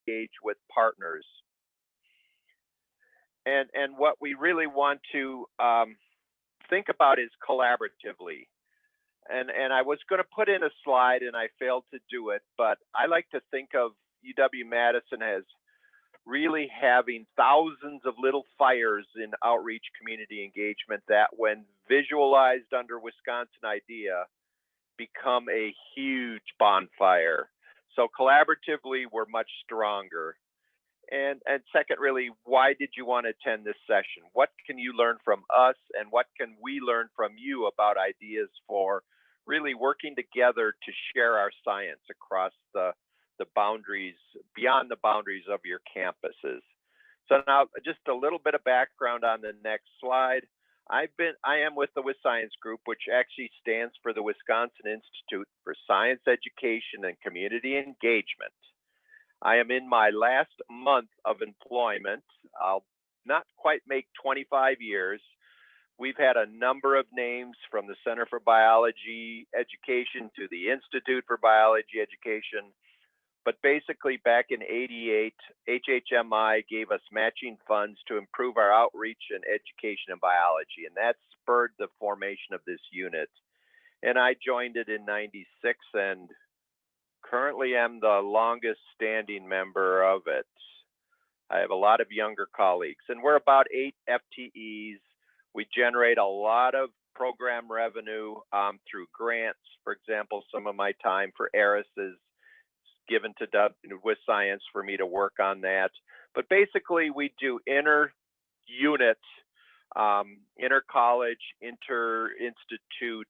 engage with partners. And what we really want to think about is collaboratively. And I was going to put in a slide and I failed to do it, but I like to think of UW-Madison as really having thousands of little fires in outreach community engagement that, when visualized under Wisconsin IDEA, become a huge bonfire. So collaboratively, we're much stronger. And second, really, why did you want to attend this session? What can you learn from us, and what can we learn from you about ideas for really working together to share our science across the boundaries, beyond the boundaries of your campuses? So now, just a little bit of background on the next slide. I am with the WisScience Group, which actually stands for the Wisconsin Institute for Science Education and Community Engagement. I am in my last month of employment. I'll not quite make 25 years. We've had a number of names, from the Center for Biology Education to the Institute for Biology Education. But basically, back in '88, HHMI gave us matching funds to improve our outreach and education in biology, and that spurred the formation of this unit. And I joined it in '96, and currently am the longest standing member of it. I have a lot of younger colleagues, and we're about 8 FTEs. We generate a lot of program revenue through grants. For example, some of my time for ARIS is given to WisScience for me to work on that. But basically, we do inter-unit, inter-college, inter-institute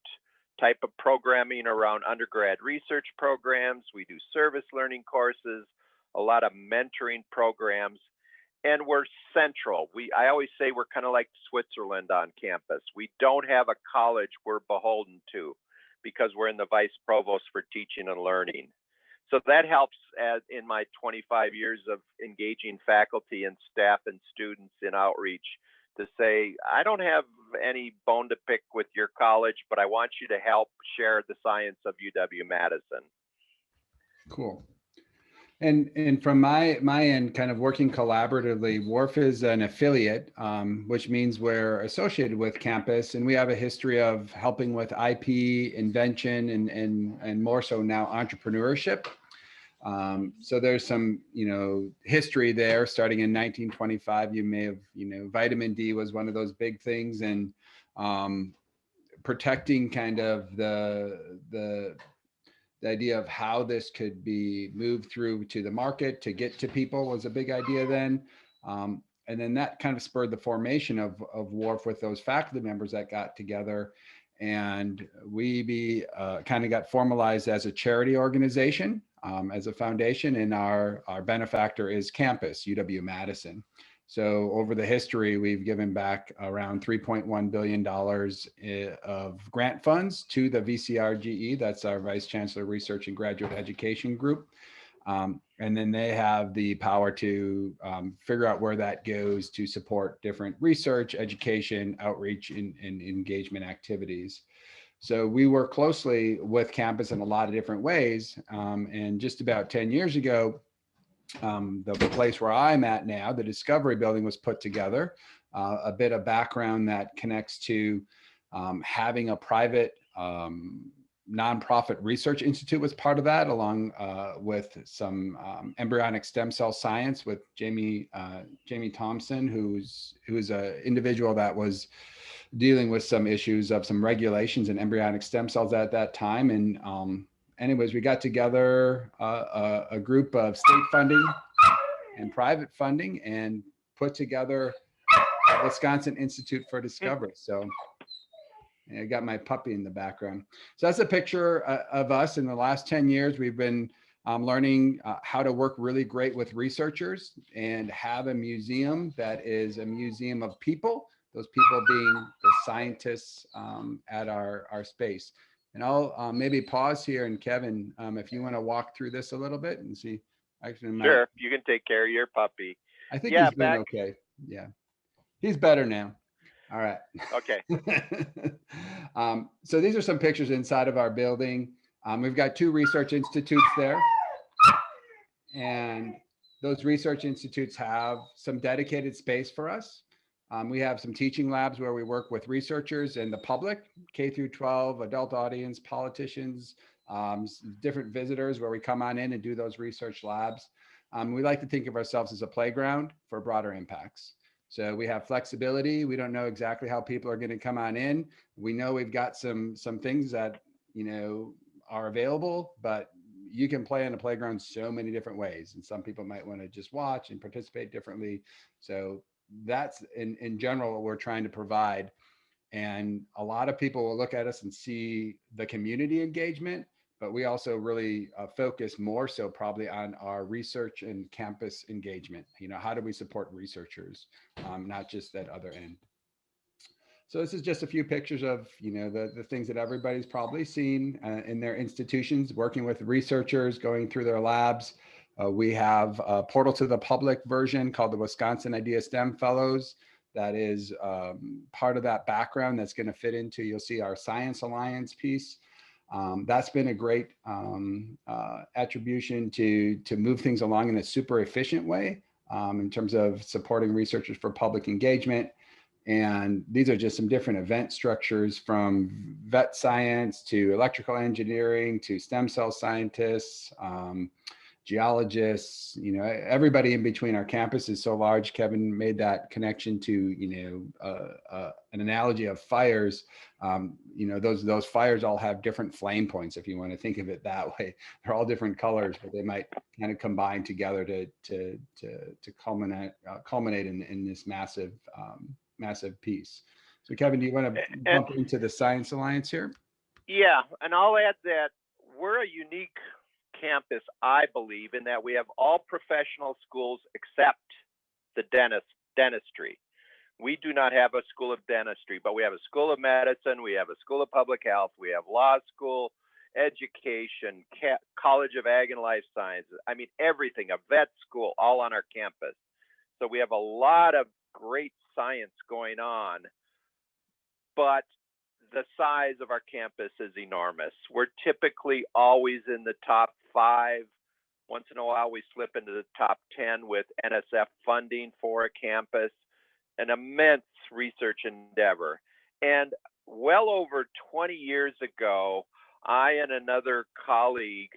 type of programming around undergrad research programs. We do service learning courses, a lot of mentoring programs, and we're central. I always say we're kind of like Switzerland on campus. We don't have a college we're beholden to, because we're in the vice provost for teaching and learning. So that helps, as in my 25 years of engaging faculty and staff and students in outreach, to say, I don't have any bone to pick with your college, but I want you to help share the science of UW-Madison. Cool. And from my end, kind of working collaboratively, WARF is an affiliate, which means we're associated with campus, and we have a history of helping with IP, invention, and more so now entrepreneurship. So there's some, history there. Starting in 1925, you may have, vitamin D was one of those big things, and protecting kind of the idea of how this could be moved through to the market to get to people was a big idea then. And then that kind of spurred the formation of WARF with those faculty members that got together. And we kind of got formalized as a charity organization, as a foundation, and our benefactor is campus, UW-Madison. So over the history, we've given back around $3.1 billion of grant funds to the VCRGE. That's our Vice Chancellor Research and Graduate Education Group. And then they have the power to figure out where that goes to support different research, education, outreach, and engagement activities. So we work closely with campus in a lot of different ways. And just about 10 years ago, the place where I'm at now, the Discovery Building, was put together. A bit of background that connects to having a private nonprofit research institute was part of that, along with some embryonic stem cell science with Jamie Thompson, who's an individual that was dealing with some issues of some regulations in embryonic stem cells at that time. And anyways, we got together a group of state funding and private funding and put together the Wisconsin Institute for Discovery. So I got my puppy in the background. So that's a picture of us. In the last 10 years, we've been learning how to work really great with researchers and have a museum that is a museum of people, those people being the scientists at our space. And I'll maybe pause here, and Kevin, if you want to walk through this a little bit and see. Actually, sure, you can take care of your puppy. I think he's doing okay. Yeah, he's better now. All right. Okay. So these are some pictures inside of our building. We've got 2 research institutes there. And those research institutes have some dedicated space for us. We have some teaching labs where we work with researchers and the public, K through 12, adult audience, politicians, different visitors where we come on in and do those research labs. We like to think of ourselves as a playground for broader impacts. So we have flexibility. We don't know exactly how people are going to come on in. We know we've got some things that, you know, are available, but you can play on the playground so many different ways. And some people might want to just watch and participate differently. So that's in general what we're trying to provide. And a lot of people will look at us and see the community engagement, but we also really focus more so probably on our research and campus engagement. You know, how do we support researchers, not just that other end? So this is just a few pictures of, you know, the things that everybody's probably seen in their institutions, working with researchers, going through their labs. We have a portal to the public version called the Wisconsin Idea STEM Fellows. That is part of that background that's going to fit into, you'll see our Science Alliance piece. That's been a great attribution to move things along in a super efficient way in terms of supporting researchers for public engagement. And these are just some different event structures, from vet science to electrical engineering to stem cell scientists, geologists, you know, everybody in between. Our campus is so large. Kevin made that connection to, you know, an analogy of fires. You know, those fires all have different flame points, if you want to think of it that way. They're all different colors, but they might kind of combine together to culminate in this massive piece. So Kevin, do you want to And bump into the Science Alliance here? yeah, and I'll add that we're a unique campus, I believe, in that we have all professional schools except the dentistry. We do not have a school of dentistry, but we have a school of medicine, we have a school of public health, we have law school, education, college of ag and life sciences. I mean, everything, a vet school, all on our campus. So we have a lot of great science going on, but the size of our campus is enormous. We're typically always in the top 5. Once in a while, we slip into the top 10 with NSF funding for a campus, an immense research endeavor. And well over 20 years ago, I and another colleague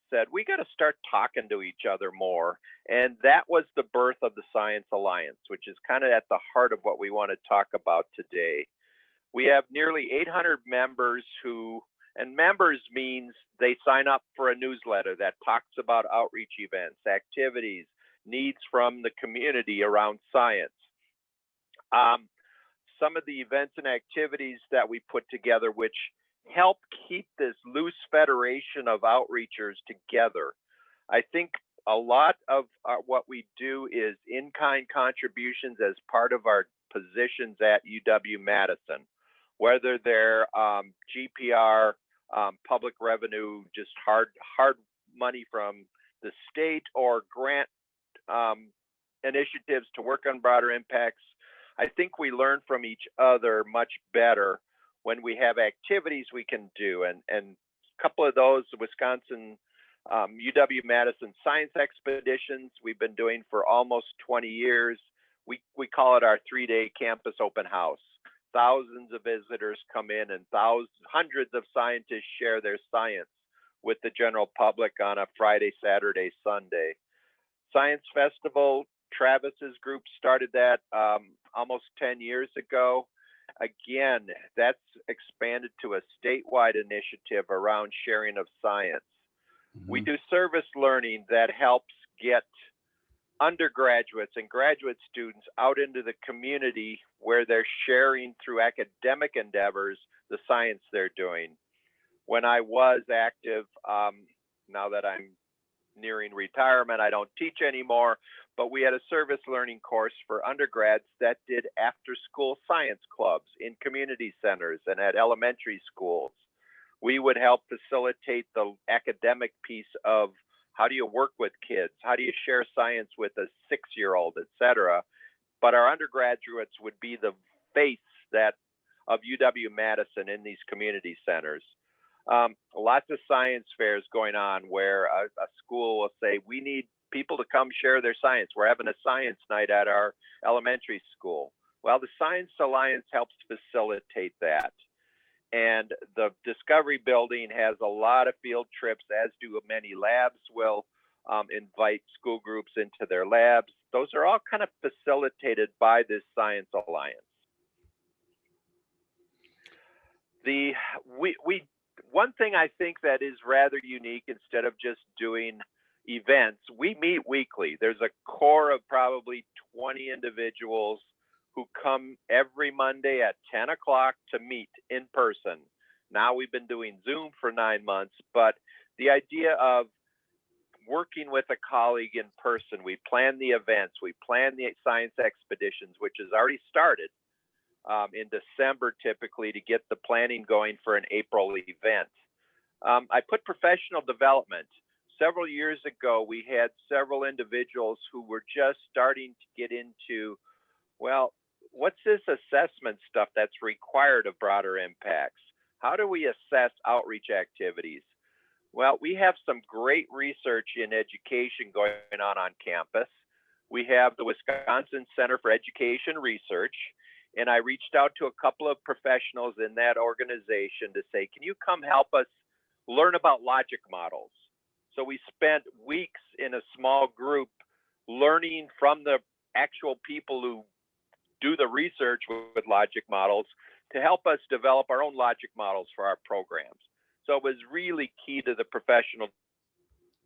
said, we got to start talking to each other more. And that was the birth of the Science Alliance, which is kind of at the heart of what we want to talk about today. We have nearly 800 members and members means they sign up for a newsletter that talks about outreach events, activities, needs from the community around science. Some of the events and activities that we put together, which help keep this loose federation of outreachers together. I think a lot of what we do is in-kind contributions as part of our positions at UW-Madison, whether they're GPR, public revenue, just hard money from the state, or grant initiatives to work on broader impacts. I think we learn from each other much better when we have activities we can do. And a couple of those, Wisconsin, UW-Madison Science Expeditions, we've been doing for almost 20 years. We call it our 3-day campus open house. Thousands of visitors come in, and hundreds of scientists share their science with the general public on a Friday, Saturday, Sunday. Science Festival, Travis's group started that almost 10 years ago. Again, that's expanded to a statewide initiative around sharing of science. Mm-hmm. We do service learning that helps get undergraduates and graduate students out into the community where they're sharing through academic endeavors the science they're doing. When I was active, now that I'm nearing retirement, I don't teach anymore, but we had a service learning course for undergrads that did after-school science clubs in community centers and at elementary schools. We would help facilitate the academic piece of how do you work with kids? How do you share science with a 6-year-old, et cetera? But our undergraduates would be the face of UW-Madison in these community centers. Lots of science fairs going on where a school will say, we need people to come share their science. We're having a science night at our elementary school. Well, the Science Alliance helps facilitate that. And the Discovery Building has a lot of field trips, as do many labs will invite school groups into their labs. Those are all kind of facilitated by this Science Alliance. One thing I think that is rather unique, instead of just doing events, we meet weekly. There's a core of probably 20 individuals who come every Monday at 10 o'clock to meet in person. Now we've been doing Zoom for 9 months, but the idea of working with a colleague in person, we plan the events, we plan the science expeditions, which has already started in December typically, to get the planning going for an April event. I put professional development. Several years ago, we had several individuals who were just starting to get into, well, what's this assessment stuff that's required of broader impacts? How do we assess outreach activities? Well, we have some great research in education going on campus. We have the Wisconsin Center for Education Research, and I reached out to a couple of professionals in that organization to say, can you come help us learn about logic models? So we spent weeks in a small group learning from the actual people who do the research with logic models to help us develop our own logic models for our programs. So it was really key to the professional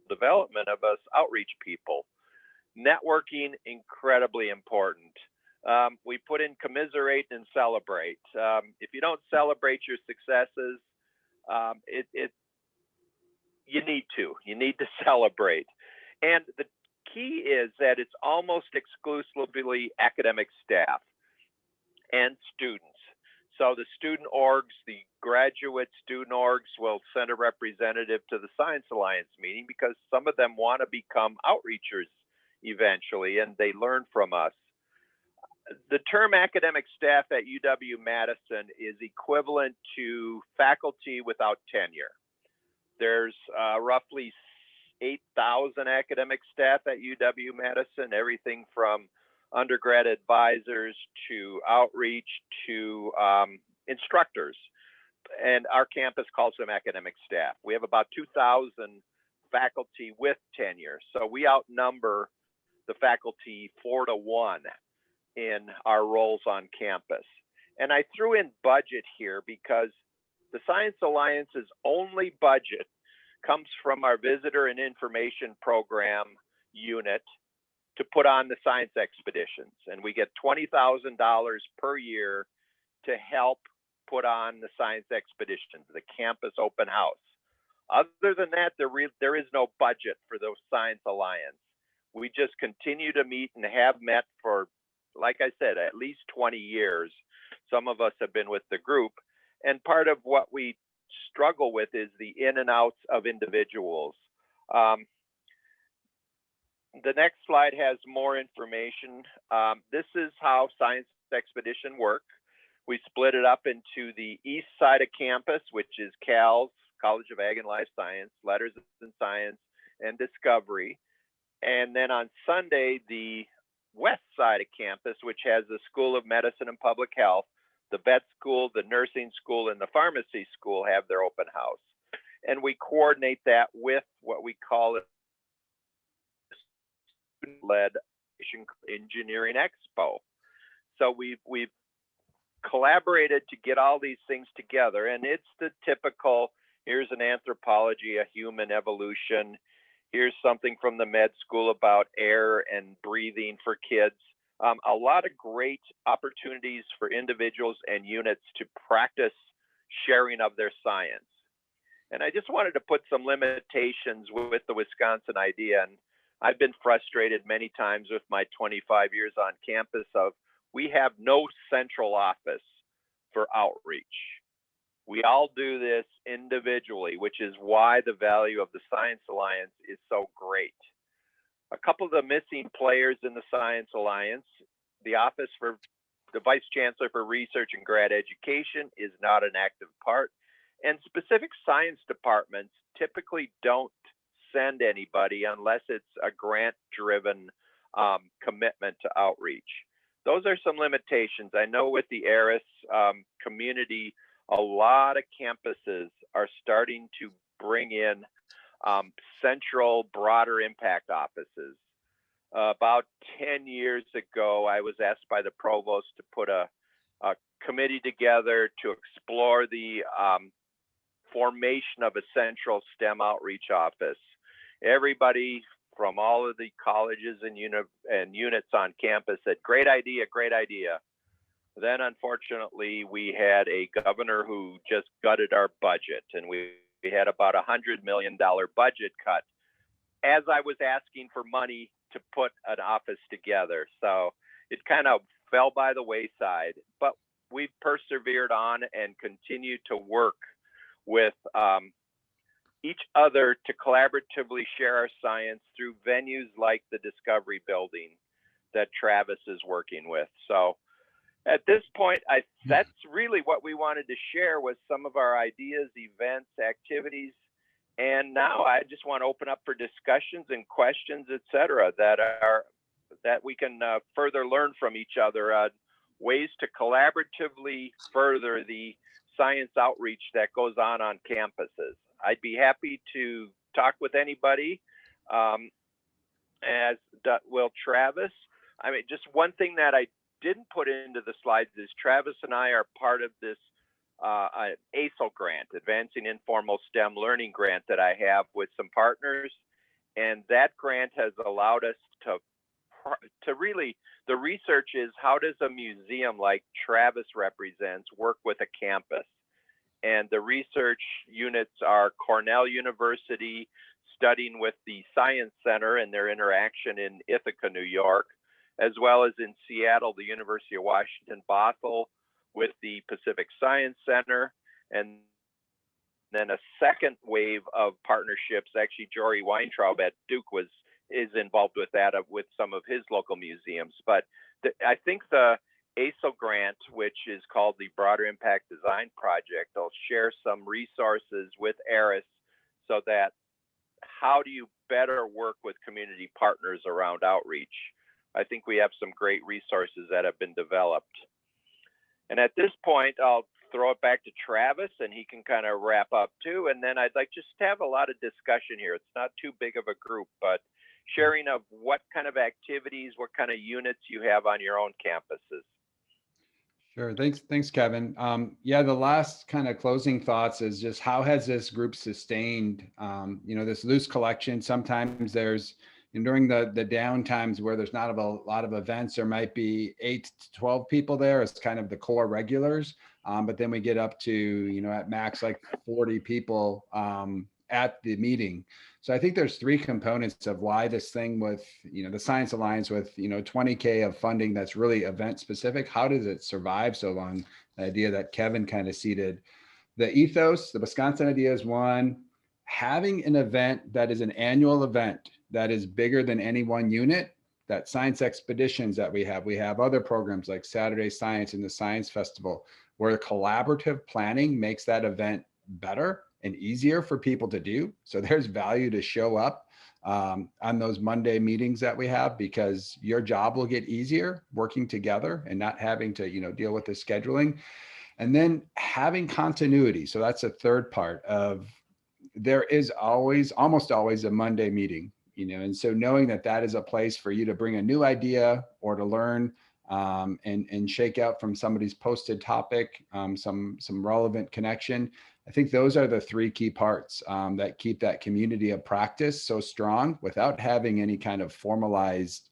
development of us outreach people. Networking, incredibly important. We put in commiserate and celebrate. If you don't celebrate your successes, you need to celebrate. And the key is that it's almost exclusively academic staff and students. So the student orgs, the graduate student orgs will send a representative to the Science Alliance meeting, because some of them want to become outreachers eventually, and they learn from us. The term academic staff at UW-Madison is equivalent to faculty without tenure. There's roughly 8,000 academic staff at UW-Madison, everything from undergrad advisors to outreach to instructors. And our campus calls them academic staff. We have about 2,000 faculty with tenure. So we outnumber the faculty 4 to 1 in our roles on campus. And I threw in budget here because the Science Alliance's only budget comes from our visitor and information program unit to put on the science expeditions. And we get $20,000 per year to help put on the science expeditions, the campus open house. Other than that, there is no budget for the Science Alliance. We just continue to meet and have met for, like I said, at least 20 years. Some of us have been with the group. And part of what we struggle with is the in and outs of individuals. The next slide has more information. This is how science expedition work. We split it up into the east side of campus, which is CALS, College of Ag and Life Science, Letters in Science, and Discovery. And then on Sunday, the west side of campus, which has the School of Medicine and Public Health, the vet school, the nursing school, and the pharmacy school have their open house. And we coordinate that with what we call it student-led engineering expo. So we've collaborated to get all these things together, and it's the typical, here's an anthropology, a human evolution, here's something from the med school about air and breathing for kids. A lot of great opportunities for individuals and units to practice sharing of their science. And I just wanted to put some limitations with the Wisconsin idea. And I've been frustrated many times with my 25 years on campus of, we have no central office for outreach. We all do this individually, which is why the value of the Science Alliance is so great. A couple of the missing players in the Science Alliance, the Office for the Vice Chancellor for Research and Grad Education is not an active part, and specific science departments typically don't send anybody unless it's a grant-driven commitment to outreach. Those are some limitations. I know with the ARIS community, a lot of campuses are starting to bring in central, broader impact offices. About 10 years ago, I was asked by the provost to put a committee together to explore the formation of a central STEM outreach office. Everybody from all of the colleges and units on campus said, great idea, great idea. Then unfortunately, we had a governor who just gutted our budget, and we had about $100 million budget cut as I was asking for money to put an office together. So it kind of fell by the wayside, but we've persevered on and continued to work with each other to collaboratively share our science through venues like the Discovery Building that Travis is working with. So at this point, that's really what we wanted to share was some of our ideas, events, activities. And now I just want to open up for discussions and questions, et cetera, that we can further learn from each other, ways to collaboratively further the science outreach that goes on campuses. I'd be happy to talk with anybody, as will Travis. I mean, just one thing that I didn't put into the slides is Travis and I are part of this ASIL grant, Advancing Informal STEM Learning grant that I have with some partners. And that grant has allowed us to really, the research is how does a museum like Travis represents work with a campus? And the research units are Cornell University, studying with the Science Center and their interaction in Ithaca, New York, as well as in Seattle, the University of Washington, Bothell, with the Pacific Science Center. And then a second wave of partnerships, actually Jory Weintraub at Duke is involved with that with some of his local museums. But I think the ASIL grant, which is called the Broader Impact Design Project, will share some resources with ARIS so that how do you better work with community partners around outreach? I think we have some great resources that have been developed. And at this point, I'll throw it back to Travis and he can kind of wrap up too. And then I'd like just to have a lot of discussion here. It's not too big of a group, but sharing of what kind of activities, what kind of units you have on your own campuses. Sure. Thanks, Kevin. Yeah, the last kind of closing thoughts is just how has this group sustained, this loose collection? Sometimes there's, during the down times where there's not a lot of events, there might be 8 to 12 people there as kind of the core regulars. But then we get up to, at max like 40 people at the meeting. So I think there's 3 components of why this thing with, the Science Alliance with, $20K of funding that's really event specific. How does it survive so long? The idea that Kevin kind of seeded. The ethos, the Wisconsin idea is one, having an event that is an annual event that is bigger than any one unit, that science expeditions that we have other programs like Saturday Science and the Science Festival, where collaborative planning makes that event better and easier for people to do. So there's value to show up on those Monday meetings that we have, because your job will get easier working together and not having to, deal with the scheduling. And then having continuity. So that's a third part of, there is almost always a Monday meeting, and so knowing that is a place for you to bring a new idea or to learn and shake out from somebody's posted topic, some relevant connection. I think those are the 3 key parts that keep that community of practice so strong without having any kind of formalized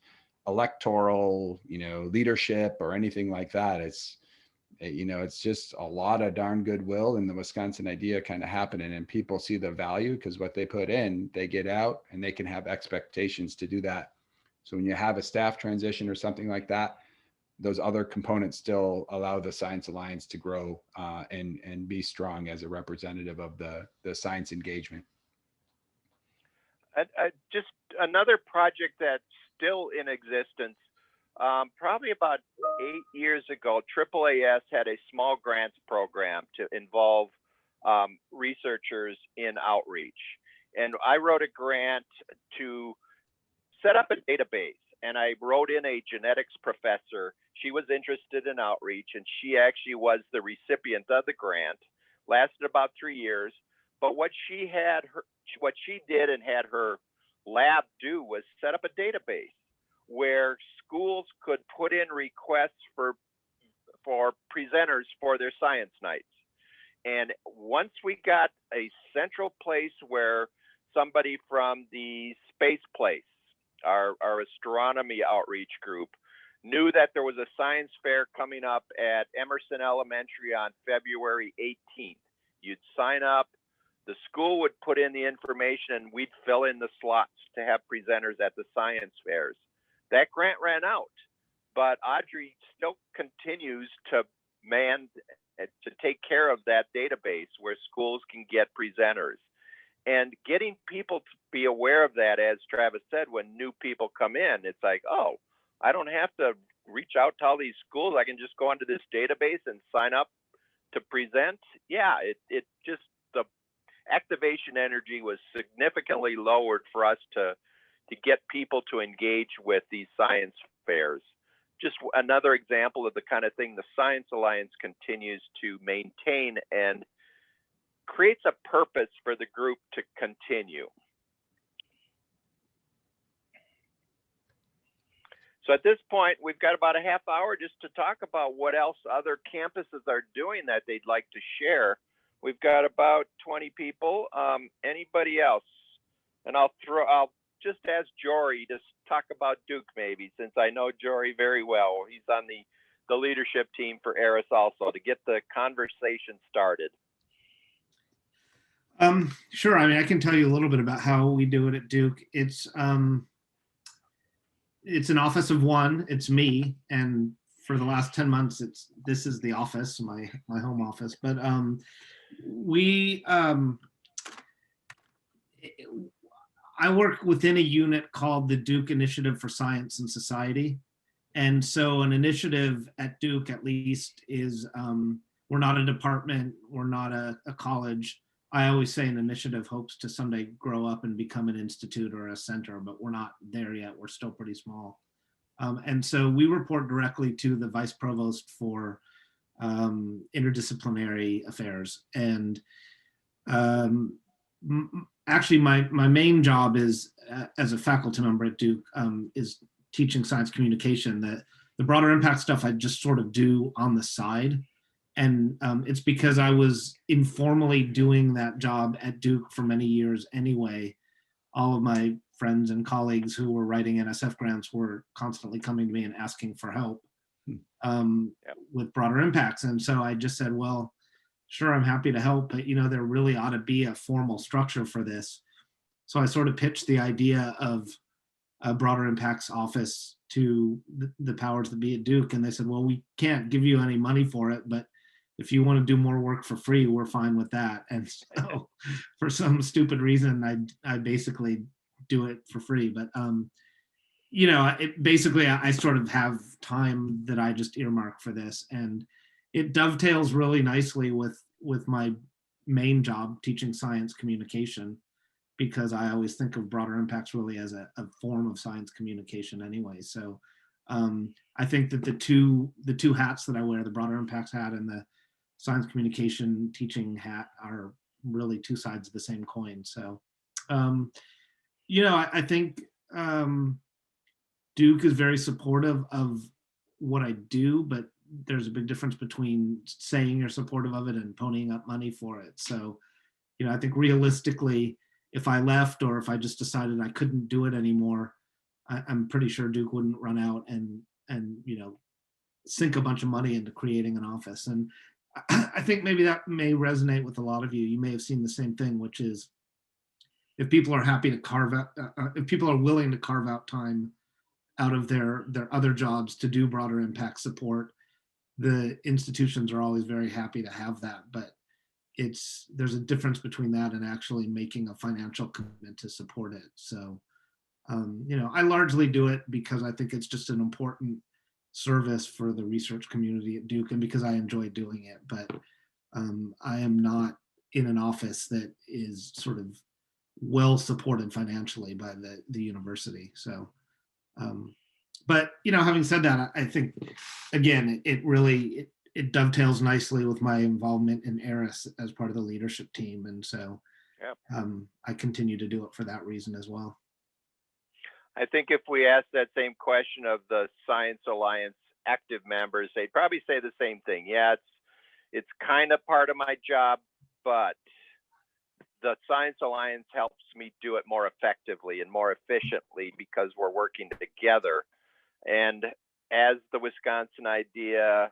electoral, leadership or anything like that. It's just a lot of darn goodwill and the Wisconsin idea kind of happening, and people see the value because what they put in, they get out and they can have expectations to do that. So when you have a staff transition or something like that, those other components still allow the Science Alliance to grow and be strong as a representative of the science engagement. Just another project that's still in existence. Probably about 8 years ago, AAAS had a small grants program to involve researchers in outreach. And I wrote a grant to set up a database, and I wrote in a genetics professor. She was interested in outreach, and she actually was the recipient of the grant. Lasted about 3 years, but what she did and had her lab do was set up a database where schools could put in requests for presenters for their science nights. And once we got a central place where somebody from the space place, our astronomy outreach group, knew that there was a science fair coming up at Emerson Elementary on February 18th. You'd sign up, the school would put in the information, and we'd fill in the slots to have presenters at the science fairs. That grant ran out, but Audrey still continues to take care of that database where schools can get presenters. And getting people to be aware of that, as Travis said, when new people come in, it's like, oh, I don't have to reach out to all these schools. I can just go onto this database and sign up to present. Yeah, it just, the activation energy was significantly lowered for us to get people to engage with these science fairs. Just another example of the kind of thing the Science Alliance continues to maintain and creates a purpose for the group to continue. So at this point, we've got about a half hour just to talk about what else other campuses are doing that they'd like to share. We've got about 20 people. Anybody else? And I'll just ask Jory to talk about Duke maybe, since I know Jory very well. He's on the leadership team for ARIS also, to get the conversation started. Sure. I mean, I can tell you a little bit about how we do it at Duke. It's an office of one. It's me, and for the last 10 months, this is the office, my home office. But I work within a unit called the Duke Initiative for Science and Society. And so an initiative at Duke, at least, is we're not a department, we're not a college. I always say an initiative hopes to someday grow up and become an institute or a center, but we're not there yet. We're still pretty small. And so we report directly to the vice provost for interdisciplinary affairs. And actually, my main job is as a faculty member at Duke is teaching science communication. The broader impact stuff I just sort of do on the side. And it's because I was informally doing that job at Duke for many years anyway. All of my friends and colleagues who were writing NSF grants were constantly coming to me and asking for help with broader impacts. And so I just said, well, sure, I'm happy to help, but there really ought to be a formal structure for this. So I sort of pitched the idea of a broader impacts office to the powers that be at Duke. And they said, well, we can't give you any money for it, but if you want to do more work for free, we're fine with that. And so for some stupid reason, I basically do it for free. But, basically I sort of have time that I just earmark for this. And it dovetails really nicely with my main job, teaching science communication, because I always think of broader impacts really as a form of science communication anyway. So I think that the two hats that I wear, the broader impacts hat and the science communication teaching hat, are really two sides of the same coin. So, I think Duke is very supportive of what I do, but there's a big difference between saying you're supportive of it and ponying up money for it. So, I think realistically, if I left or if I just decided I couldn't do it anymore, I'm pretty sure Duke wouldn't run out and sink a bunch of money into creating an office. And I think maybe that may resonate with a lot of you. You may have seen the same thing, which is if people are happy to carve out, if people are willing to carve out time out of their other jobs to do broader impact support, the institutions are always very happy to have that. But there's a difference between that and actually making a financial commitment to support it. So, I largely do it because I think it's just an important service for the research community at Duke and because I enjoy doing it. But I am not in an office that is sort of well supported financially by the university. So, but having said that, I think again, it really it dovetails nicely with my involvement in ARIS as part of the leadership team, and so I continue to do it for that reason as well. I think if we ask that same question of the Science Alliance active members, they'd probably say the same thing. Yeah, it's kind of part of my job, but the Science Alliance helps me do it more effectively and more efficiently because we're working together. And as the Wisconsin idea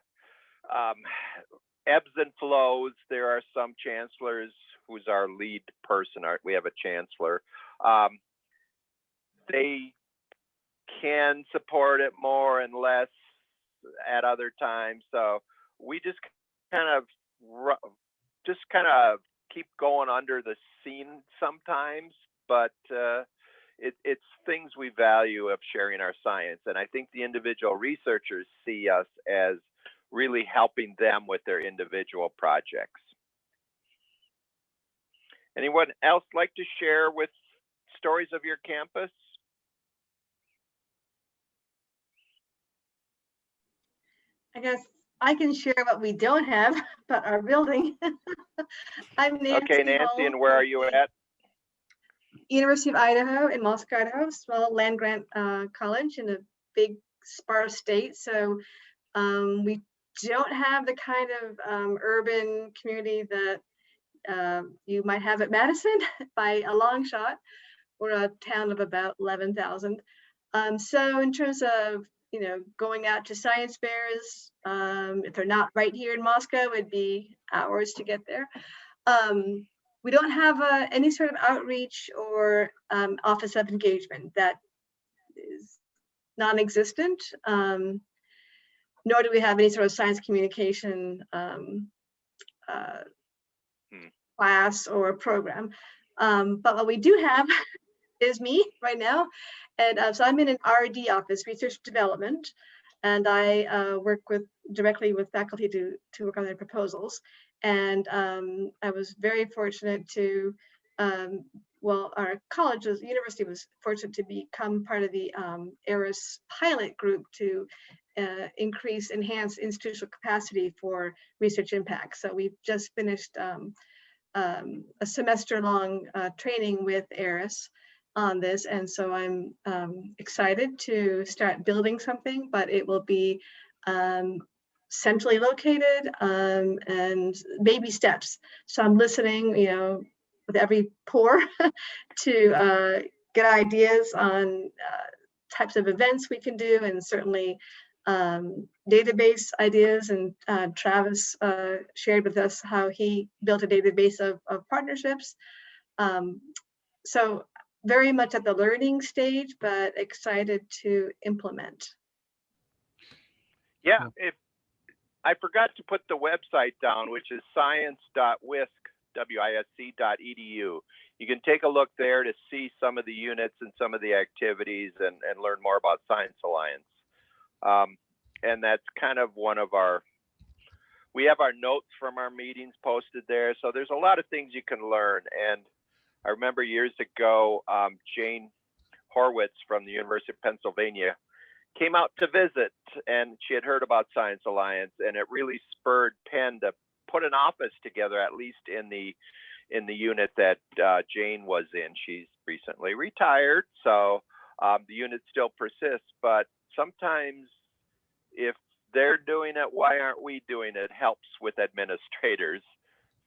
ebbs and flows, there are some chancellors who's our lead person. We have a chancellor. They can support it more and less at other times. So we just kind of keep going under the scene sometimes, but it's things we value of sharing our science. And I think the individual researchers see us as really helping them with their individual projects. Anyone else like to share with stories of your campus? I guess I can share what we don't have, but our building. I'm Nancy. Okay, Nancy, and where are you at? University of Idaho in Moscow, Idaho, small land grant college in a big sparse state. So we don't have the kind of urban community that you might have at Madison by a long shot. We're a town of about 11,000. So in terms of going out to science fairs, if they're not right here in Moscow, it'd be hours to get there. We don't have any sort of outreach or office of engagement. That is non-existent. Nor do we have any sort of science communication class or program. But what we do have is me right now. And so I'm in an R&D office, research development, and I work directly with faculty to work on their proposals. And I was very fortunate to, our university was fortunate to become part of the ARIS pilot group to enhance institutional capacity for research impact. So we've just finished a semester-long training with ARIS on this, and so I'm excited to start building something, but it will be centrally located and baby steps. So I'm listening, with every pore to get ideas on types of events we can do, and certainly database ideas. And Travis shared with us how he built a database of partnerships. So very much at the learning stage, but excited to implement. Yeah, I forgot to put the website down, which is science.wisc.edu. You can take a look there to see some of the units and some of the activities and learn more about Science Alliance. And that's kind of we have our notes from our meetings posted there. So there's a lot of things you can learn. And I remember years ago, Jane Horwitz from the University of Pennsylvania came out to visit, and she had heard about Science Alliance, and it really spurred Penn to put an office together, at least in the unit that Jane was in. She's recently retired, so the unit still persists. But sometimes, if they're doing it, why aren't we doing it? Helps with administrators.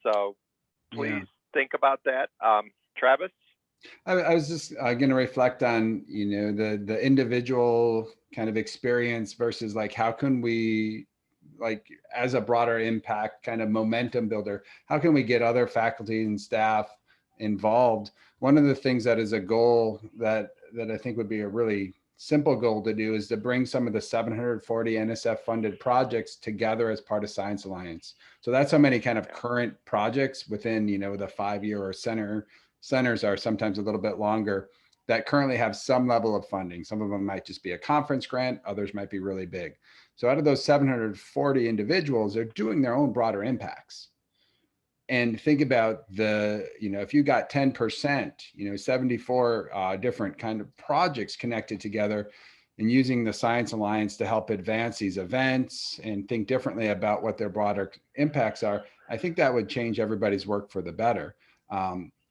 So please think about that. Travis? I was just going to reflect on, the individual kind of experience versus like, how can we, like, as a broader impact kind of momentum builder, how can we get other faculty and staff involved? One of the things that is a goal that I think would be a really simple goal to do is to bring some of the 740 NSF funded projects together as part of Science Alliance. So that's how many kind of current projects within, the 5-year or centers are sometimes a little bit longer that currently have some level of funding. Some of them might just be a conference grant, others might be really big. So out of those 740 individuals, they're doing their own broader impacts. and think about if you got 10%, 74 different kind of projects connected together, and using the Science Alliance to help advance these events and think differently about what their broader impacts are, I think that would change everybody's work for the better.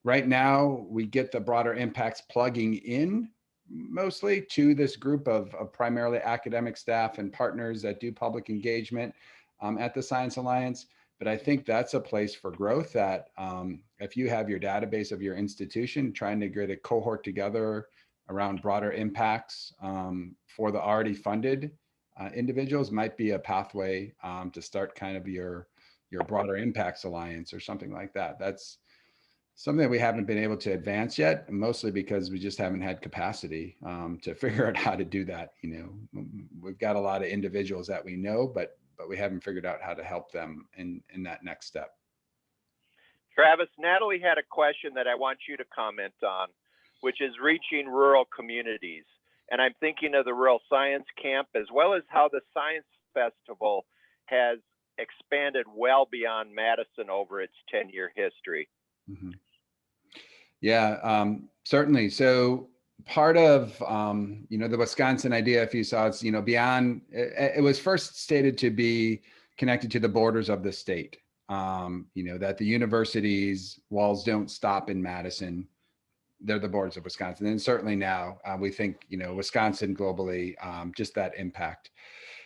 Right now, we get the broader impacts plugging in mostly to this group of primarily academic staff and partners that do public engagement at the Science Alliance. But I think that's a place for growth that if you have your database of your institution, trying to get a cohort together around broader impacts for the already funded individuals might be a pathway to start kind of your broader impacts alliance or something like that. That's something that we haven't been able to advance yet, mostly because we just haven't had capacity to figure out how to do that. We've got a lot of individuals that we know, but we haven't figured out how to help them in that next step. Travis, Natalie had a question that I want you to comment on, which is reaching rural communities. And I'm thinking of the Rural Science Camp, as well as how the Science Festival has expanded well beyond Madison over its 10-year history. Mm-hmm. Yeah, certainly. So part of, the Wisconsin idea, if you saw, it's, beyond, it was first stated to be connected to the borders of the state, that the university's walls don't stop in Madison. They're the borders of Wisconsin. And certainly now we think, Wisconsin globally, just that impact.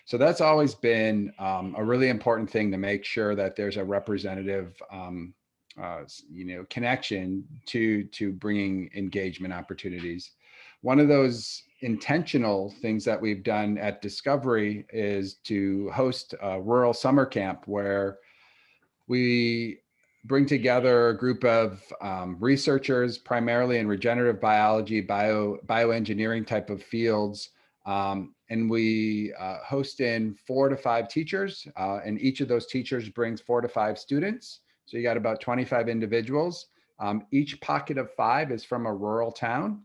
So that's always been a really important thing to make sure that there's a representative connection to bringing engagement opportunities. One of those intentional things that we've done at Discovery is to host a rural summer camp where we bring together a group of researchers, primarily in regenerative biology, bioengineering type of fields, and we host in 4 to 5 teachers, and each of those teachers brings 4 to 5 students. So you got about 25 individuals. Each pocket of 5 is from a rural town.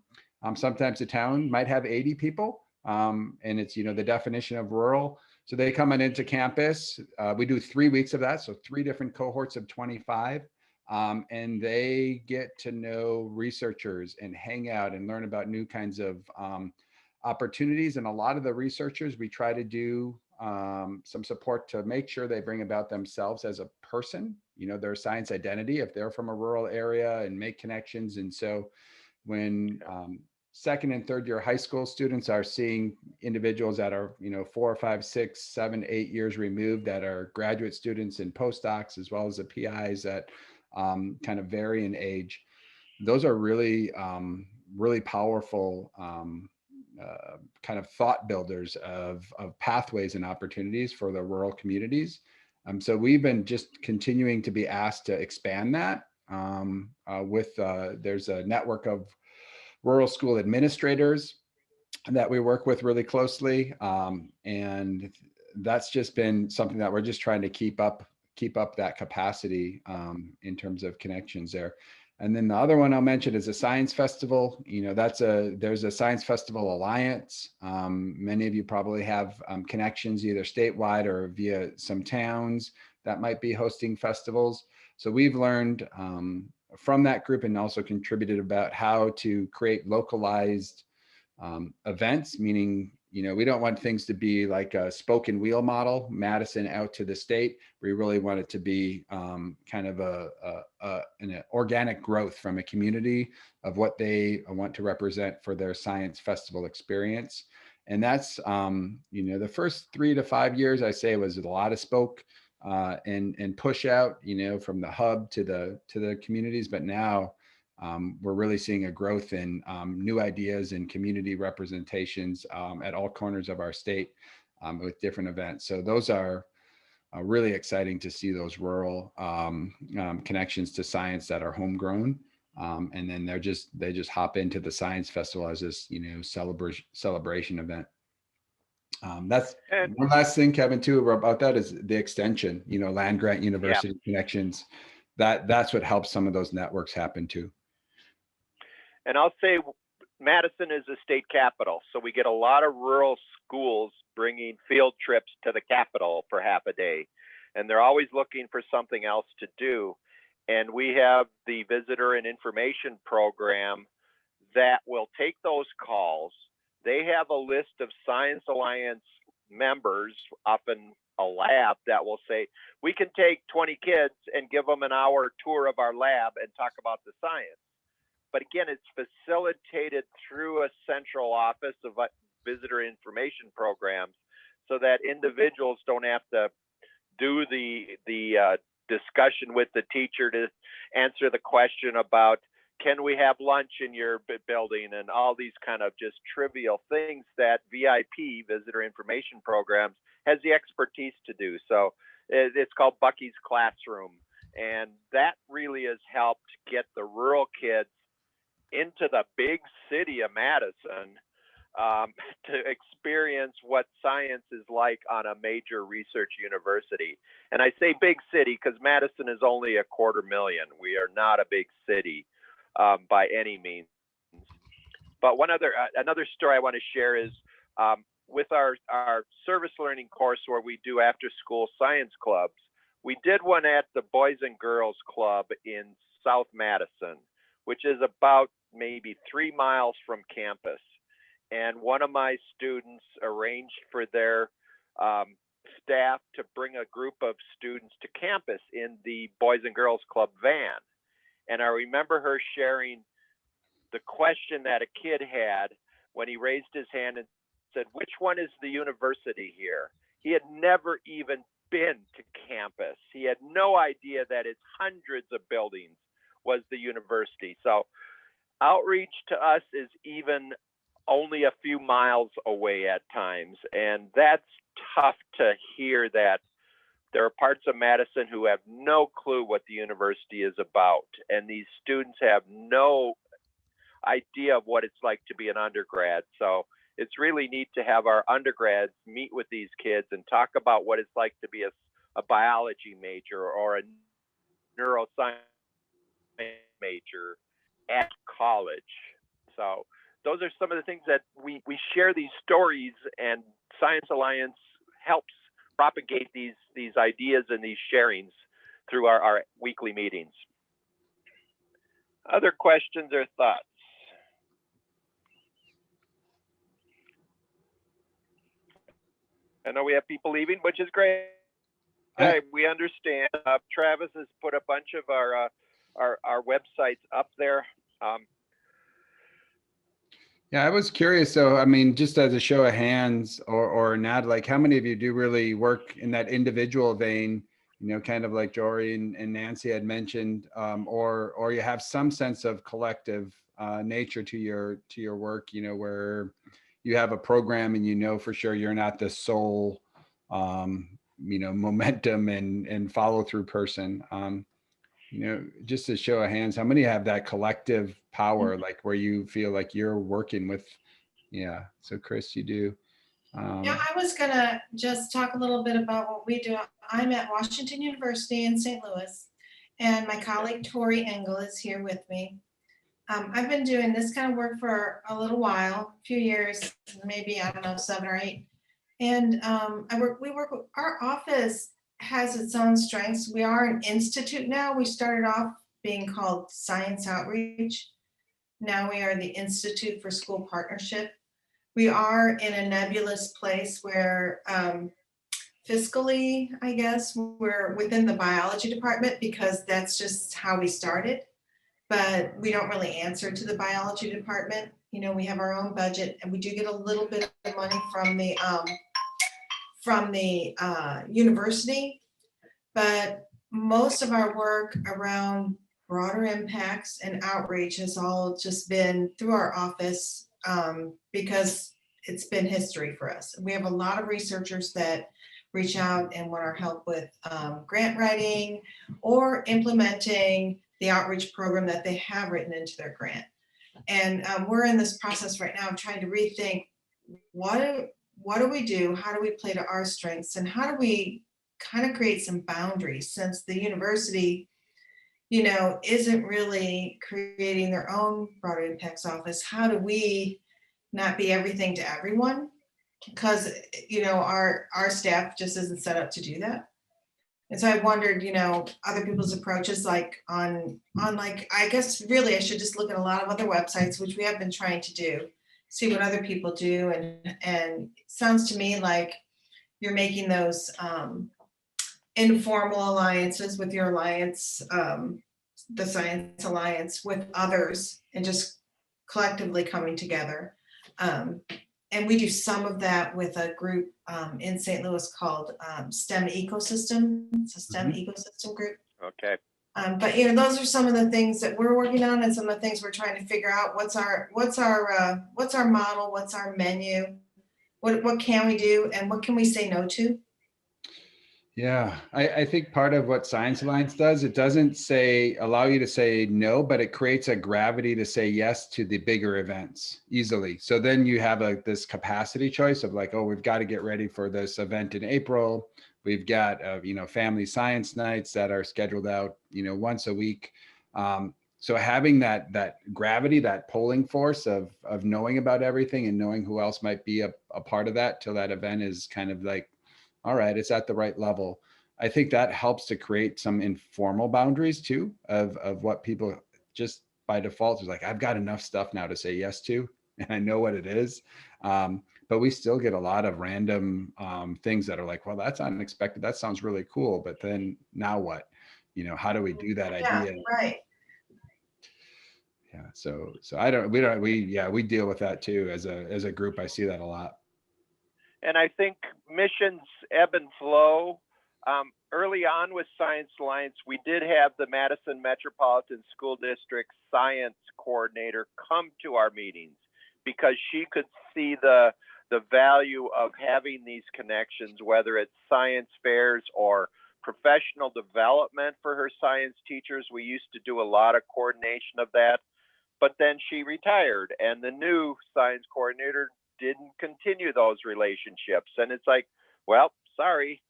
Sometimes the town might have 80 people, and it's, the definition of rural. So they come on into campus. We do 3 weeks of that. So 3 different cohorts of 25. And they get to know researchers and hang out and learn about new kinds of opportunities. And a lot of the researchers, we try to do some support to make sure they bring about themselves as a person, their science identity, if they're from a rural area, and make connections. And so when second and third year high school students are seeing individuals that are, 4, 5, 6, 7, 8 years removed, that are graduate students and postdocs, as well as the PIs that kind of vary in age, those are really, really powerful kind of thought builders of pathways and opportunities for the rural communities. So we've been just continuing to be asked to expand that there's a network of rural school administrators that we work with really closely. And that's just been something that we're just trying to keep up that capacity in terms of connections there. And then the other one I'll mention is a science festival. There's a Science Festival Alliance. Many of you probably have connections either statewide or via some towns that might be hosting festivals. So we've learned from that group and also contributed about how to create localized events, meaning, we don't want things to be like a spoke and wheel model, Madison out to the state. We really want it to be kind of an organic growth from a community of what they want to represent for their science festival experience. And that's, the first 3 to 5 years, I say, was a lot of spoke and push out, from the hub to the communities. But now we're really seeing a growth in new ideas and community representations at all corners of our state with different events. So those are really exciting to see, those rural connections to science that are homegrown. And then they just hop into the Science Festival as this, celebration event. That's one last thing, Kevin, too, about that is the extension, land grant university connections. That's what helps some of those networks happen too. And I'll say Madison is a state capital, so we get a lot of rural schools bringing field trips to the capital for half a day, and they're always looking for something else to do. And we have the visitor and information program that will take those calls. They have a list of Science Alliance members up in a lab that will say, we can take 20 kids and give them an hour tour of our lab and talk about the science. But again, it's facilitated through a central office of visitor information programs so that individuals don't have to do the discussion with the teacher to answer the question about, can we have lunch in your building, and all these kind of just trivial things that VIP, visitor information programs, has the expertise to do. So it's called Bucky's Classroom. And that really has helped get the rural kids into the big city of Madison to experience what science is like on a major research university. And I say big city because Madison is only 250,000. We are not a big city by any means. But another story I want to share is with our service learning course where we do after school science clubs. We did one at the Boys and Girls Club in South Madison, which is about maybe 3 miles from campus. And one of my students arranged for their staff to bring a group of students to campus in the Boys and Girls Club van. And I remember her sharing the question that a kid had when he raised his hand and said, which one is the university here? He had never even been to campus. He had no idea that it's hundreds of buildings was the university. So outreach to us is even only a few miles away at times. And that's tough to hear that there are parts of Madison who have no clue what the university is about. And these students have no idea of what it's like to be an undergrad. So it's really neat to have our undergrads meet with these kids and talk about what it's like to be a biology major or a neuroscience major at college. So those are some of the things that we share these stories, and Science Alliance helps propagate these ideas and these sharings through our weekly meetings. Other questions or thoughts? I know we have people leaving, which is great. We understand. Travis has put a bunch of our websites up there. Yeah, I was curious. So, I mean, just as a show of hands or not, like how many of you do really work in that individual vein, you know, kind of like Jory and Nancy had mentioned, or you have some sense of collective nature to your work, you know, where you have a program and you know for sure you're not the sole, you know, momentum and follow through person. You know, just to show of hands, how many have that collective power, like where you feel like you're working with? Yeah. So Chris, you do. Yeah, I was gonna just talk a little bit about what we do. I'm at Washington University in St. Louis, and my colleague Tori Engel is here with me. I've been doing this kind of work for a little while, a few years, maybe, I don't know, 7 or 8. And our office has its own strengths. We are an institute now. We started off being called Science Outreach. Now we are the Institute for School Partnership. We are in a nebulous place where fiscally, I guess, we're within the biology department because that's just how we started. But we don't really answer to the biology department. You know, we have our own budget, and we do get a little bit of money from the university, but most of our work around broader impacts and outreach has all just been through our office because it's been history for us. We have a lot of researchers that reach out and want our help with grant writing or implementing the outreach program that they have written into their grant. And we're in this process right now of trying to rethink what do we do? How do we play to our strengths? And how do we kind of create some boundaries, since the university, you know, isn't really creating their own broader impacts office? How do we not be everything to everyone? Because, you know, our staff just isn't set up to do that. And so I wondered, you know, other people's approaches, like on like, I guess really I should just look at a lot of other websites, which we have been trying to do, see what other people do. And it sounds to me like you're making those informal alliances with your alliance, the Science Alliance, with others, and just collectively coming together. And we do some of that with a group in St. Louis called STEM Ecosystem. It's a STEM ecosystem group. Okay. But you know, those are some of the things that we're working on, and some of the things we're trying to figure out. What's our model? What's our menu? What can we do, and what can we say no to? Yeah, I think part of what Science Alliance does, it doesn't allow you to say no, but it creates a gravity to say yes to the bigger events easily. So then you have this capacity choice of like, oh, we've got to get ready for this event in April. We've got, family science nights that are scheduled out, once a week. So having that gravity, that pulling force of knowing about everything and knowing who else might be a part of that till that event is kind of like, all right, it's at the right level. I think that helps to create some informal boundaries too of what people just by default is like, I've got enough stuff now to say yes to, and I know what it is. But we still get a lot of random things that are like, well, that's unexpected. That sounds really cool. But then now what? How do we do that idea? Right. Yeah. So we deal with that too as a group. I see that a lot. And I think missions ebb and flow. Early on with Science Alliance, we did have the Madison Metropolitan School District science coordinator come to our meetings because she could see the value of having these connections, whether it's science fairs or professional development for her science teachers. We used to do a lot of coordination of that, but then she retired and the new science coordinator didn't continue those relationships. And it's like, well, sorry,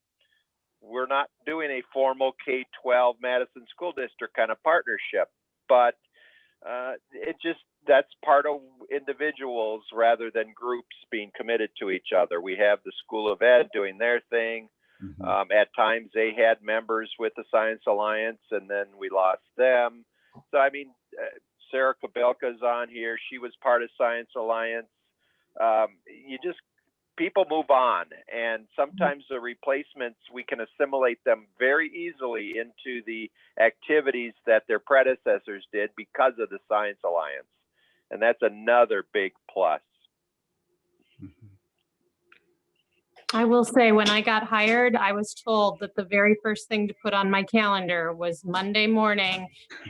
we're not doing a formal K-12 Madison School District kind of partnership, but that's part of individuals rather than groups being committed to each other. We have the School of Ed doing their thing. Mm-hmm. At times they had members with the Science Alliance and then we lost them. So, I mean, Sarah Kabelka's on here. She was part of Science Alliance. People move on, and sometimes the replacements, we can assimilate them very easily into the activities that their predecessors did because of the Science Alliance. And that's another big plus. I will say when I got hired, I was told that the very first thing to put on my calendar was Monday morning.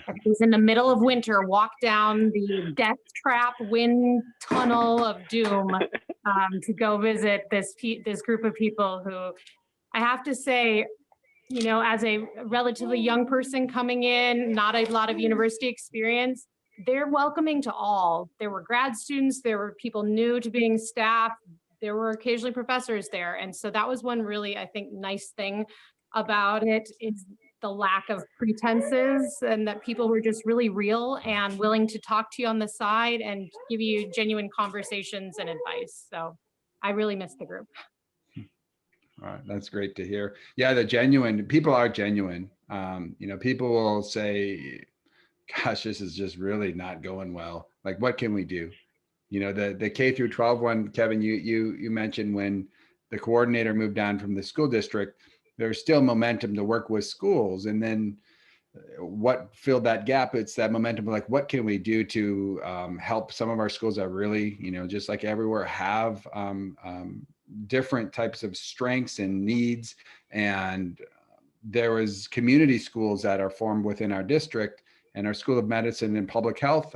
It was in the middle of winter, walk down the death trap wind tunnel of doom to go visit this group of people who I have to say, as a relatively young person coming in, not a lot of university experience, they're welcoming to all. There were grad students, there were people new to being staff, there were occasionally professors there. And so that was one really, I think, nice thing about it is the lack of pretenses and that people were just really real and willing to talk to you on the side and give you genuine conversations and advice. So I really miss the group. All right, that's great to hear. Yeah, people are genuine. People will say, gosh, this is just really not going well. Like, what can we do? The K through 12 one, Kevin, you mentioned when the coordinator moved on from the school district, there's still momentum to work with schools. And then what filled that gap? It's that momentum, like what can we do to help some of our schools that really, just like everywhere, have different types of strengths and needs. And there was community schools that are formed within our district, and our School of Medicine and Public Health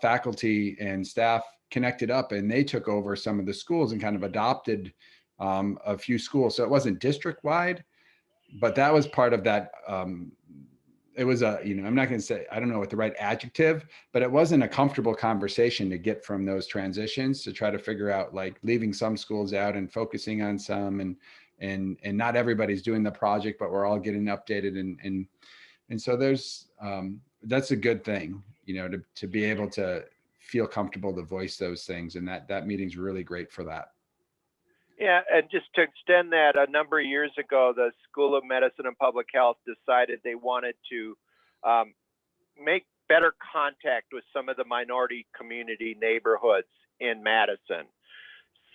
faculty and staff connected up, and they took over some of the schools and kind of adopted a few schools. So it wasn't district wide, but that was part of that. It was I'm not going to say, I don't know what the right adjective, but it wasn't a comfortable conversation to get from those transitions to try to figure out, like, leaving some schools out and focusing on some, and not everybody's doing the project, but we're all getting updated. And so there's, that's a good thing, to be able to feel comfortable to voice those things. And that meeting's really great for that. Yeah, and just to extend that, a number of years ago, the School of Medicine and Public Health decided they wanted to make better contact with some of the minority community neighborhoods in Madison.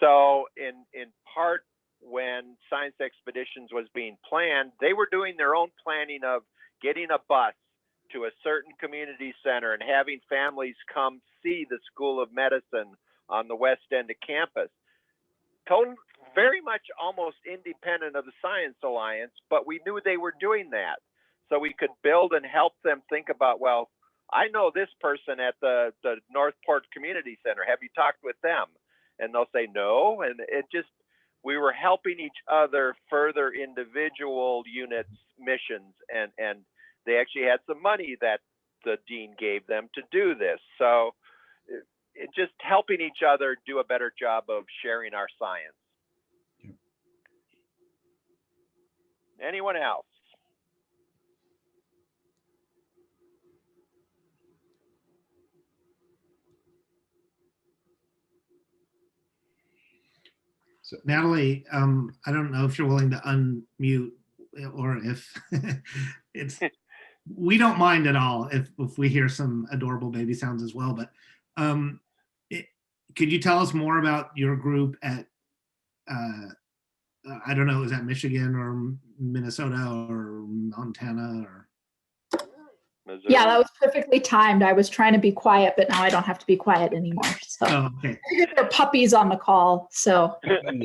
So in part, when Science Expeditions was being planned, they were doing their own planning of getting a bus to a certain community center and having families come see the School of Medicine on the west end of campus. Very much almost independent of the Science Alliance, but we knew they were doing that. So we could build and help them think about, well, I know this person at the Northport Community Center. Have you talked with them? And they'll say no. And it just, we were helping each other further individual units' missions. And they actually had some money that the dean gave them to do this. So it just helping each other do a better job of sharing our science. Yep. Anyone else? So Natalie, I don't know if you're willing to unmute or if it's, we don't mind at all if we hear some adorable baby sounds as well, but could you tell us more about your group at, I don't know, is that Michigan or Minnesota or Montana or? Missouri? Yeah, that was perfectly timed. I was trying to be quiet, but now I don't have to be quiet anymore. So Oh, okay. there are puppies on the call, so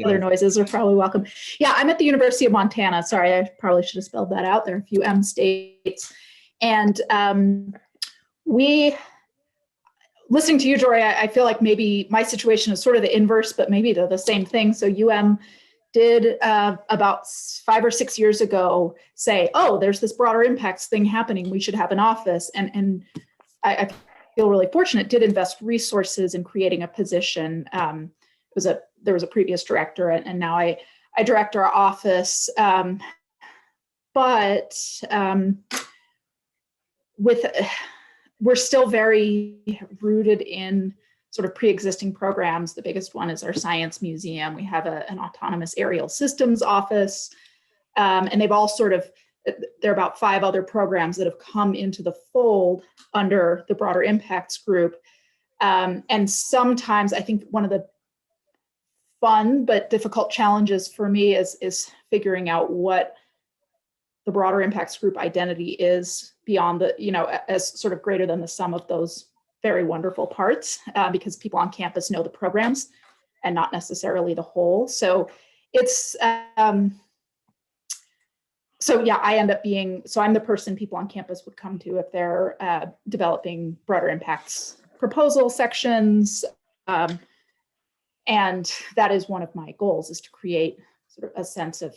other noises are probably welcome. Yeah, I'm at the University of Montana. Sorry, I probably should have spelled that out. There are a few M states. And listening to you, Jory, I feel like maybe my situation is sort of the inverse, but maybe they're the same thing. So UM did about 5 or 6 years ago say, oh, there's this broader impacts thing happening. We should have an office. And I feel really fortunate, did invest resources in creating a position. There was a previous director, and now I direct our office. We're still very rooted in sort of pre-existing programs. The biggest one is our science museum. We have an autonomous aerial systems office, and they've all sort of, there are about 5 other programs that have come into the fold under the broader impacts group. And sometimes I think one of the fun but difficult challenges for me is figuring out what the broader impacts group identity is beyond the, as sort of greater than the sum of those very wonderful parts, because people on campus know the programs and not necessarily the whole. So it's, so yeah, I end up being, so I'm the person people on campus would come to if they're developing broader impacts proposal sections. And that is one of my goals, is to create sort of a sense of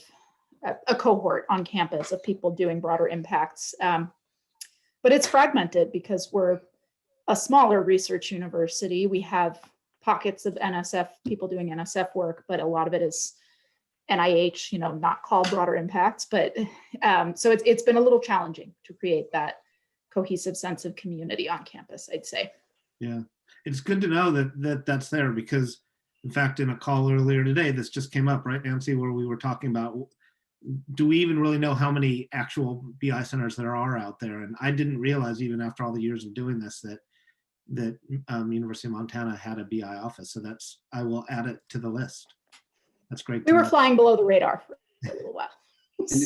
a cohort on campus of people doing broader impacts. But it's fragmented because we're a smaller research university. We have pockets of NSF, people doing NSF work, but a lot of it is NIH, not called broader impacts. But so it's been a little challenging to create that cohesive sense of community on campus, I'd say. Yeah, it's good to know that's there, because in fact, in a call earlier today, this just came up, right, Nancy, where we were talking about, do we even really know how many actual BI centers there are out there? And I didn't realize, even after all the years of doing this, that University of Montana had a BI office. So I will add it to the list. That's great. We were flying below the radar for a little while.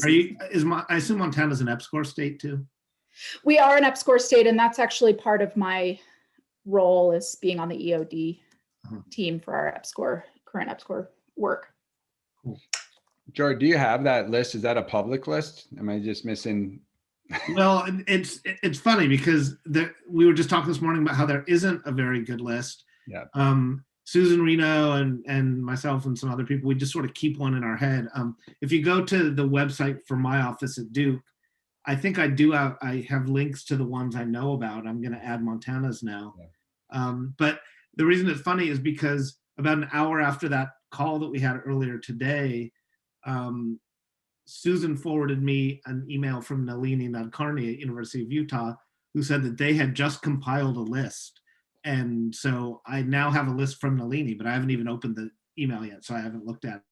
I assume Montana's an EPSCoR state too? We are an EPSCoR state, and that's actually part of my role, is being on the EOD team for our current EPSCoR work. Cool. George, do you have that list? Is that a public list? Am I just missing? Well, it's funny because we were just talking this morning about how there isn't a very good list. Yeah. Susan Reno and myself and some other people, we just sort of keep one in our head. If you go to the website for my office at Duke, I think I have links to the ones I know about. I'm going to add Montana's now. Yeah. But the reason it's funny is because about an hour after that call that we had earlier today, Susan forwarded me an email from Nalini Nadkarni at University of Utah, who said that they had just compiled a list. And so I now have a list from Nalini, but I haven't even opened the email yet, so I haven't looked at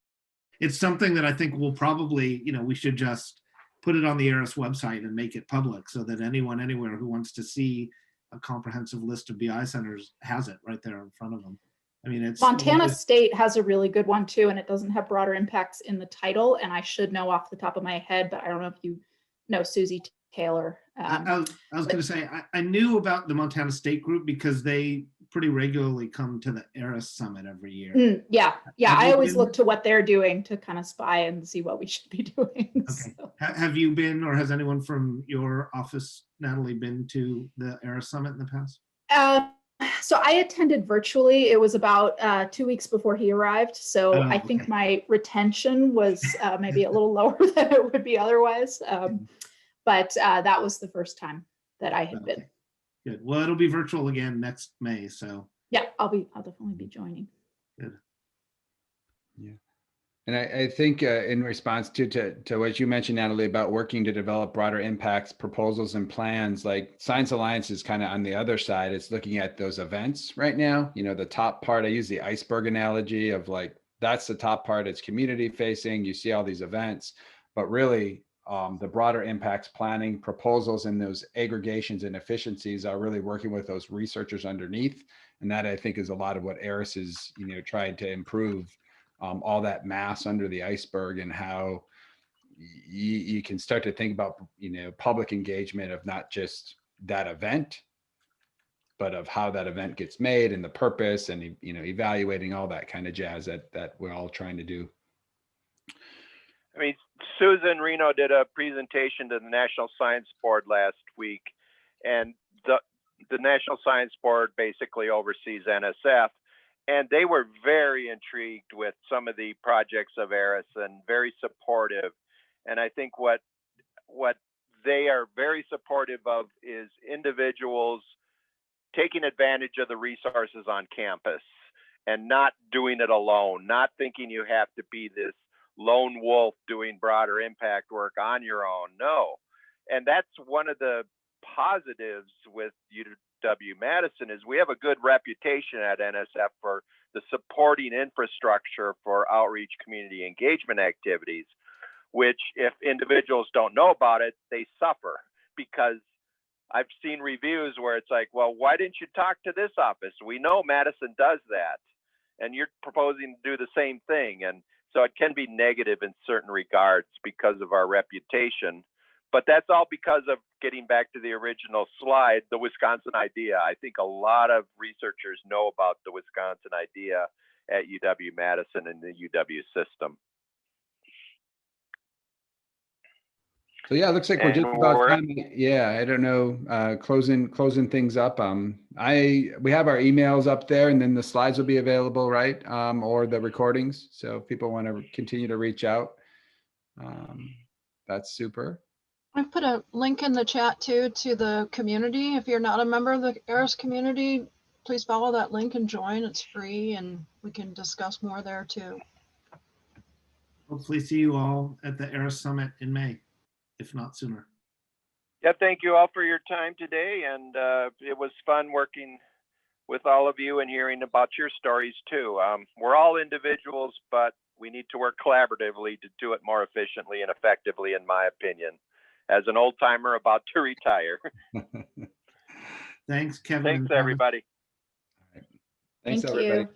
it's something that I think will probably, we should just put it on the ARIS website and make it public so that anyone anywhere who wants to see a comprehensive list of BI centers has it right there in front of them. I mean, it's Montana State has a really good one too, and it doesn't have broader impacts in the title. And I should know off the top of my head, but I don't know if you know Susie Taylor. I was going to say, I knew about the Montana State group because they pretty regularly come to the ARIS Summit every year. Yeah. Have I you always been? look to what they're doing to kind of spy and see what we should be doing. Okay. So. Have you been, or has anyone from your office, Natalie, been to the ARIS Summit in the past? So I attended virtually. It was about 2 weeks before he arrived. So I think okay. my retention was maybe a little lower than it would be otherwise. But that was the first time that I had been. Good. Well, it'll be virtual again next May. So yeah, I'll definitely be joining. Good. Yeah. And I think in response to what you mentioned, Natalie, about working to develop broader impacts, proposals, and plans, like Science Alliance is kind of on the other side. It's looking at those events right now. The top part, I use the iceberg analogy of like, that's the top part. It's community facing. You see all these events, but really the broader impacts planning, proposals, and those aggregations and efficiencies are really working with those researchers underneath. And that I think is a lot of what ARIS is, trying to improve. All that mass under the iceberg, and how you can start to think about, public engagement of not just that event, but of how that event gets made and the purpose, and, evaluating all that kind of jazz that we're all trying to do. I mean, Susan Reno did a presentation to the National Science Board last week, and the National Science Board basically oversees NSF. And they were very intrigued with some of the projects of ARIS and very supportive. And I think what they are very supportive of is individuals taking advantage of the resources on campus and not doing it alone, not thinking you have to be this lone wolf doing broader impact work on your own. No. And that's one of the positives with UW-Madison is we have a good reputation at NSF for the supporting infrastructure for outreach community engagement activities, which if individuals don't know about it, they suffer, because I've seen reviews where it's like, well, why didn't you talk to this office? We know Madison does that, and you're proposing to do the same thing. And so it can be negative in certain regards because of our reputation. But that's all because of, getting back to the original slide, the Wisconsin idea. I think a lot of researchers know about the Wisconsin idea at UW-Madison and the UW system. So yeah, it looks like we're just about time. Yeah, I don't know, closing things up. We have our emails up there, and then the slides will be available, right? Or the recordings. So if people want to continue to reach out, that's super. I put a link in the chat too to the community. If you're not a member of the ARIS community, please follow that link and join. It's free, and we can discuss more there too. Hopefully see you all at the ARIS Summit in May, if not sooner. Yeah, thank you all for your time today. And it was fun working with all of you and hearing about your stories too. We're all individuals, but we need to work collaboratively to do it more efficiently and effectively, in my opinion, as an old timer about to retire. Thanks, Kevin. Thanks, everybody. Thanks, Thank everybody. you.